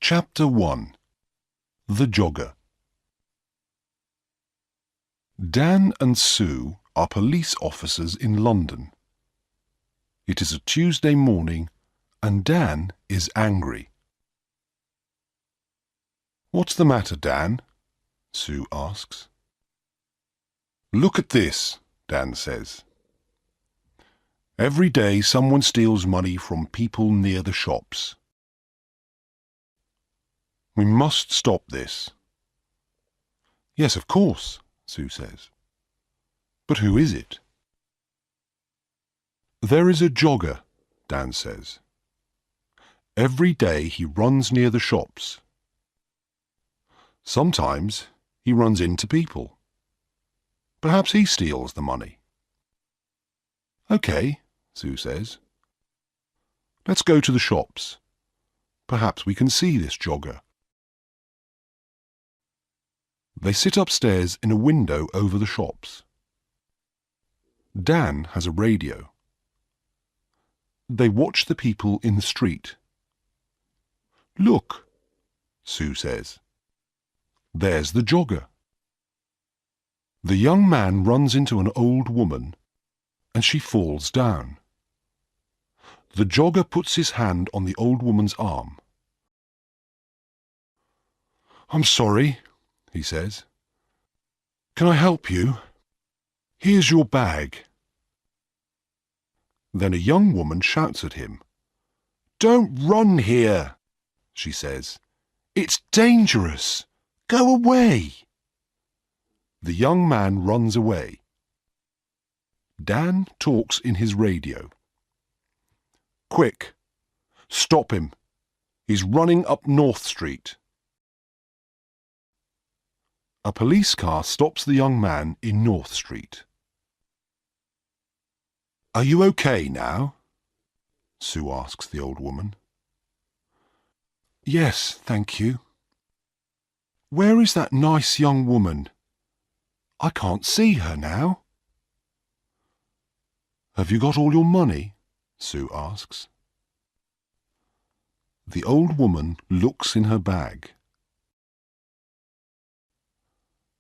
Chapter 1. The Jogger. Dan and Sue are police officers in London. It is a Tuesday morning and Dan is angry. "What's the matter, Dan?" Sue asks. "Look at this," Dan says. "Every day someone steals money from people near the shops. We must stop this." "Yes, of course," Sue says. "But who is it?" "There is a jogger," Dan says. "Every day he runs near the shops. Sometimes he runs into people. Perhaps he steals the money." "Okay," Sue says. "Let's go to the shops. Perhaps we can see this jogger." They sit upstairs in a window over the shops. Dan has a radio. They watch the people in the street. "Look," Sue says. "There's the jogger." The young man runs into an old woman and she falls down. The jogger puts his hand on the old woman's arm. "I'm sorry," he says. "Can I help you? Here's your bag." Then a young woman shouts at him. "Don't run here," she says. "It's dangerous. Go away." The young man runs away. Dan talks in his radio. "Quick, stop him. He's running up North Street." A police car stops the young man in North Street. "Are you okay now?" Sue asks the old woman. "Yes, thank you." "Where is that nice young woman? I can't see her now." "Have you got all your money?" Sue asks. The old woman looks in her bag.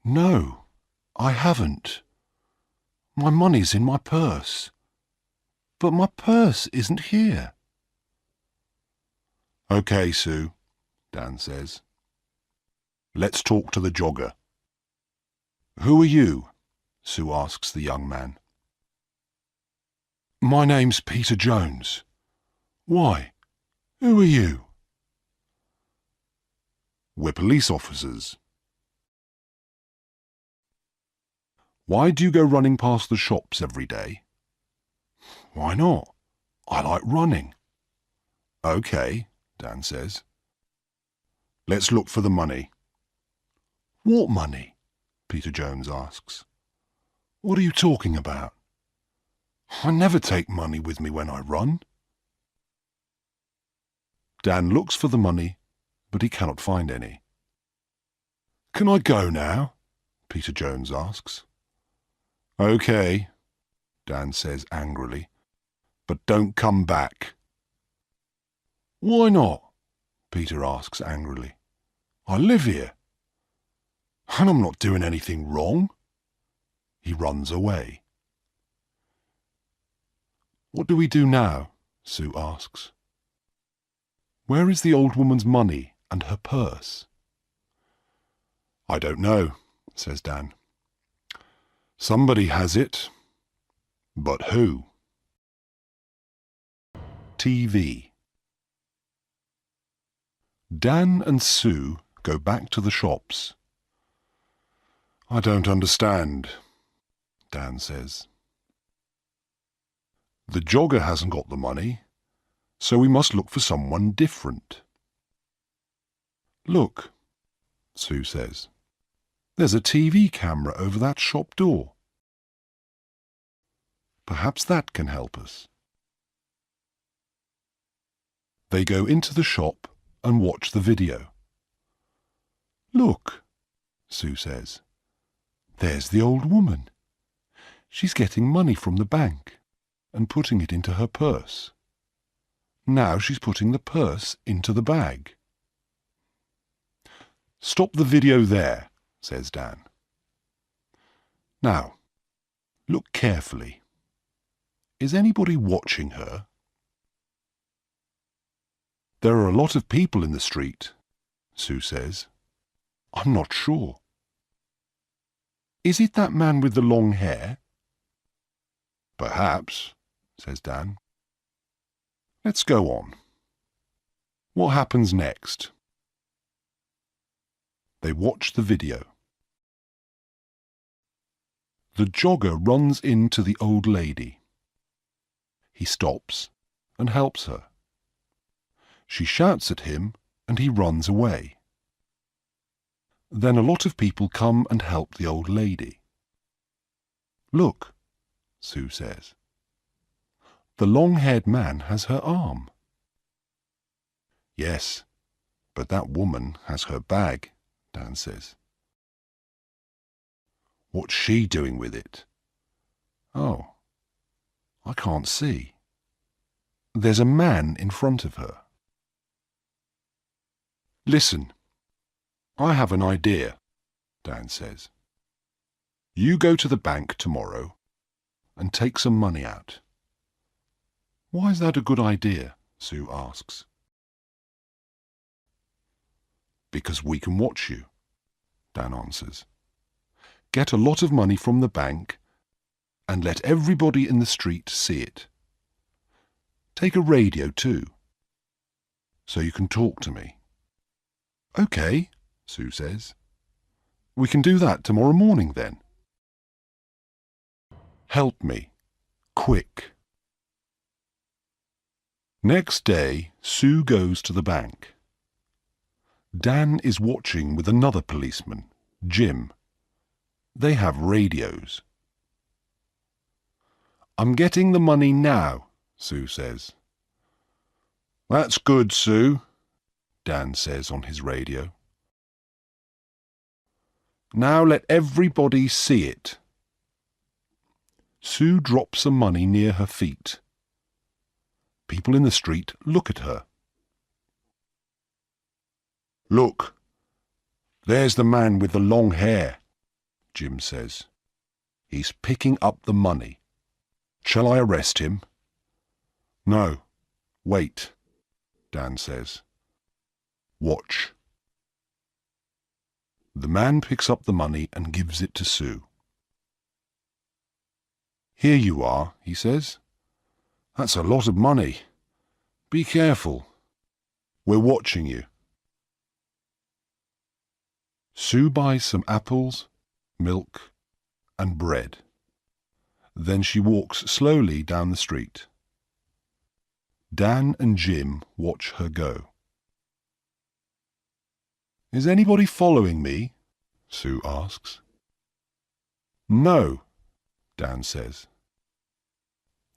"No, I haven't. My money's in my purse. But my purse isn't here." "Okay, Sue," Dan says. "Let's talk to the jogger." "Who are you?" Sue asks the young man. "My name's Peter Jones. Why? Who are you?" "We're police officers." "Why do you go running past the shops every day?" "Why not? I like running." "Okay," Dan says. "Let's look for the money." "What money?" Peter Jones asks. "What are you talking about? I never take money with me when I run." Dan looks for the money, but he cannot find any. "Can I go now?" Peter Jones asks. "Okay," Dan says angrily, "but don't come back." "Why not?" Peter asks angrily. "I live here, and I'm not doing anything wrong." He runs away. "What do we do now?" Sue asks. "Where is the old woman's money and her purse?" "I don't know," says Dan. "Somebody has it. But who?" TV. Dan and Sue go back to the shops. "I don't understand," Dan says. "The jogger hasn't got the money, so we must look for someone different." "Look," Sue says. "There's a TV camera over that shop door. Perhaps that can help us." They go into the shop and watch the video. "Look," Sue says. "There's the old woman. She's getting money from the bank and putting it into her purse. Now she's putting the purse into the bag. Stop the video there, says Dan. Now, look carefully. Is anybody watching her? There are a lot of people in the street, Sue says. I'm not sure. Is it that man with the long hair? Perhaps, says Dan. Let's go on. What happens next? They watch the video. The jogger runs into the old lady. He stops and helps her. She shouts at him and he runs away. Then a lot of people come and help the old lady. Look, Sue says. The long-haired man has her arm. Yes, but that woman has her bag, Dan says. What's she doing with it? Oh, I can't see. There's a man in front of her. Listen, I have an idea, Dan says. You go to the bank tomorrow and take some money out. Why is that a good idea? Sue asks. Because we can watch you, Dan answers. Get a lot of money from the bank and let everybody in the street see it. Take a radio too, so you can talk to me. Okay, Sue says. We can do that tomorrow morning then. Help me, quick. Next day, Sue goes to the bank. Dan is watching with another policeman, Jim. They have radios. I'm getting the money now, Sue says. That's good, Sue, Dan says on his radio. Now let everybody see it. Sue drops some money near her feet. People in the street look at her. Look, there's the man with the long hair, Jim says. He's picking up the money. Shall I arrest him? No, wait, Dan says. Watch. The man picks up the money and gives it to Sue. Here you are, he says. That's a lot of money. Be careful. We're watching you. Sue buys some apples, milk, and bread. Then she walks slowly down the street. Dan and Jim watch her go. Is anybody following me? Sue asks. No, Dan says.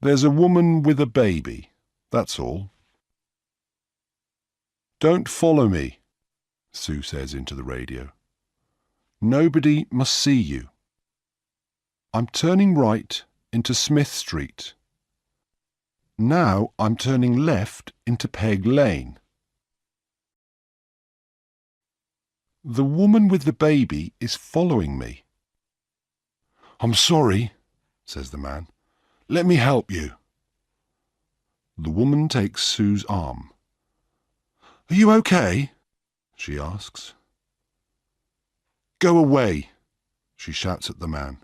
There's a woman with a baby, that's all. Don't follow me, Sue says into the radio. Nobody must see you. I'm turning right into Smith Street. Now I'm turning left into Peg Lane. The woman with the baby is following me. I'm sorry, says the man. Let me help you. The woman takes Sue's arm. Are you okay? She asks. Go away, she shouts at the man.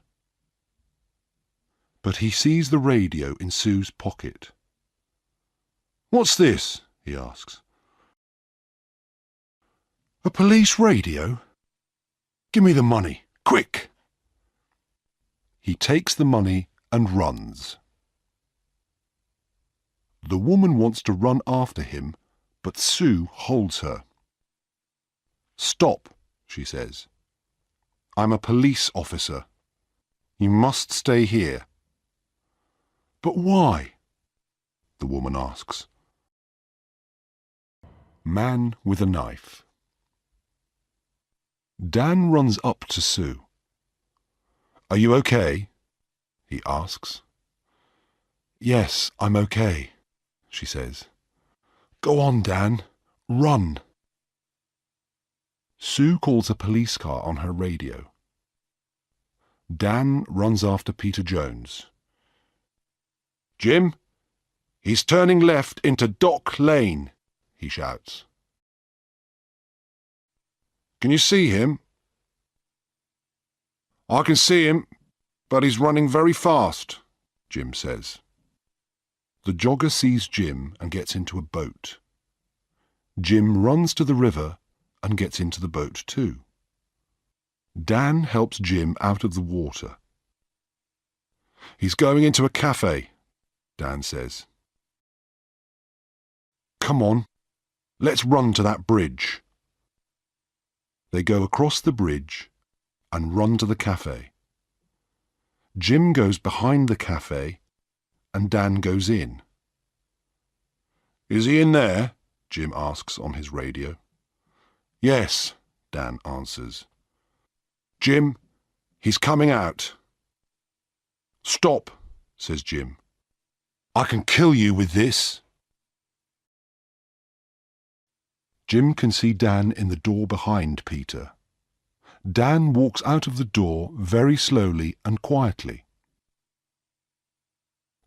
But he sees the radio in Sue's pocket. What's this? He asks. A police radio? Give me the money, quick! He takes the money and runs. The woman wants to run after him, but Sue holds her. Stop, she says. I'm a police officer. You must stay here. But why? The woman asks. Man with a knife. Dan runs up to Sue. Are you okay? He asks. Yes, I'm okay, she says. Go on, Dan. Run. Sue calls a police car on her radio. Dan runs after Peter Jones. "Jim, he's turning left into Dock Lane," he shouts. "Can you see him?" "I can see him, but he's running very fast," Jim says. The jogger sees Jim and gets into a boat. Jim runs to the river and gets into the boat too. Dan helps Jim out of the water. "He's going into a cafe," Dan says. "Come on, let's run to that bridge." They go across the bridge and run to the cafe. Jim goes behind the cafe and Dan goes in. "Is he in there?" Jim asks on his radio. "Yes," Dan answers. "Jim, he's coming out." "Stop," says Jim. "I can kill you with this." Jim can see Dan in the door behind Peter. Dan walks out of the door very slowly and quietly.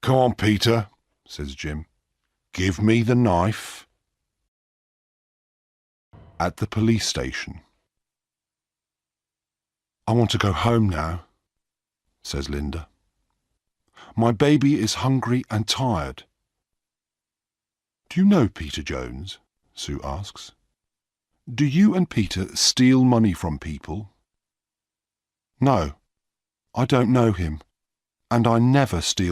"Come on, Peter," says Jim. "Give me the knife." At the police station. "I want to go home now," says Linda. "My baby is hungry and tired." "Do you know Peter Jones?" Sue asks. "Do you and Peter steal money from people?" "No, I don't know him, and I never steal